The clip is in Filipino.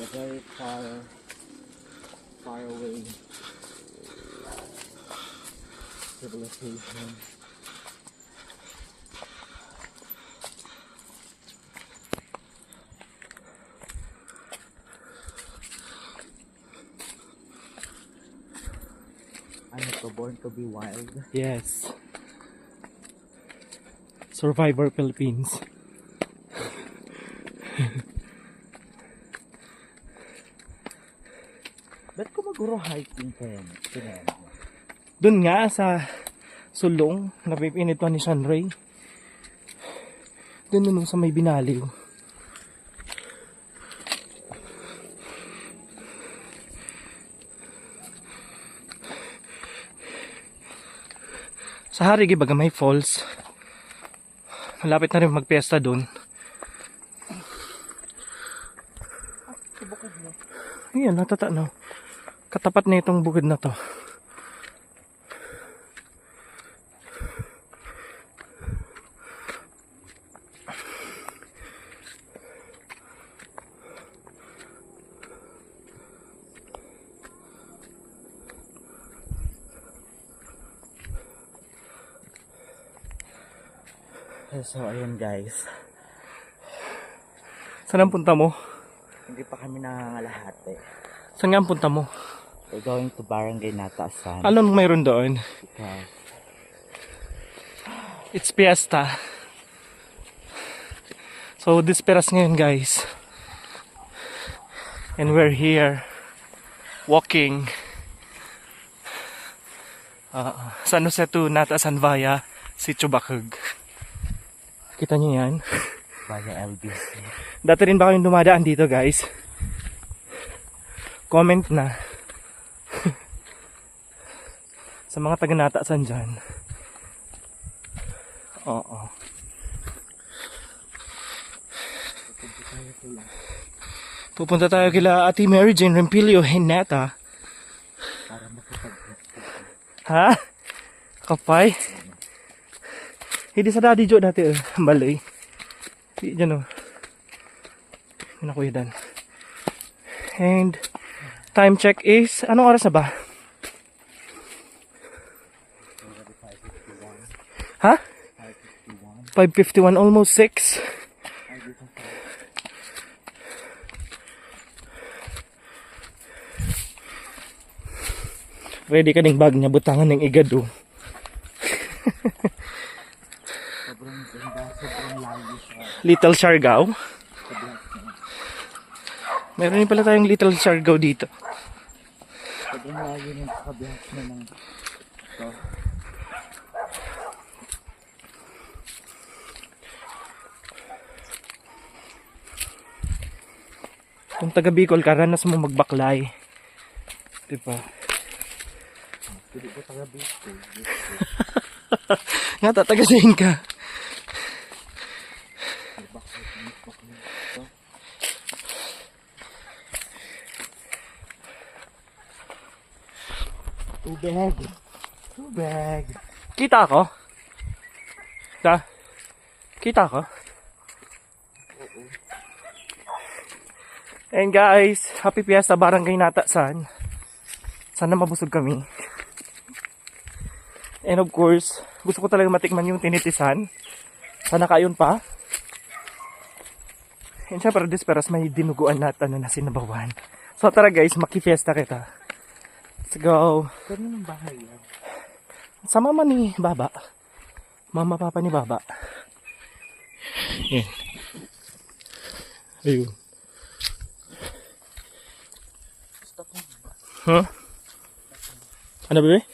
The very far away civilization. Ano to, born to be wild? Yes. Survivor Philippines. Ba't ko maguro hiking pen? Doon nga sa sulong, napipinit pa ni Sunray. Doon sa may binaliw. Sa Harigi baga may falls. Malapit na rin magpiesta doon. Ayan, natatanaw. Katapat na itong bukid na to. So ayun guys, Saan ang punta mo? hindi pa kami nangangalahati. Saan nga ang punta mo? We're going to Barangay Natasan. Anong mayroon doon? Because It's fiesta. So disperas ngayon guys. And we're here walking San Jose to Natasan via Sitio Bakug. Kita niyo yan? via LBC. Dati rin ba kayong dumadaan dito guys? Comment na. Sa mga taga Natasan dyan. Oo. Pupunta tayo kila Ate Mary Jane Rempilio Hineta. Para makipag Ha? Kapay? Hindi sa daddy Jo dati balay. Hindi dyan Yun ako yun. And time check is, anong oras na ba? Ha? 5:51, almost 6. Ready ka ding bag niya, butangan ng igado. sobrang ganda, sobrang layo siya. Little Siargao. Sobrang Meron din pala tayong Little Siargao dito. layo ng kabiyak na ng ito. Kung taga Bicol ka, ranas mo magbaklay. Diba? Hindi ko taga Bicol. Nga, tatagasin ka. Tubig. Tubig. Kita ako? Kita ako? And guys, happy fiesta Barangay Natasan. Sana mabusog kami. And of course, gusto ko talaga matikman yung tinitisan. Sana kayon pa. And syempre, disperas may dinuguan na na sinabawan. So tara guys, makifiesta kita. Let's go. Kano ng bahay yan? Sa mama ni Baba. Mama papa ni Baba. Yan. Ayun. Huh? Ano bebe?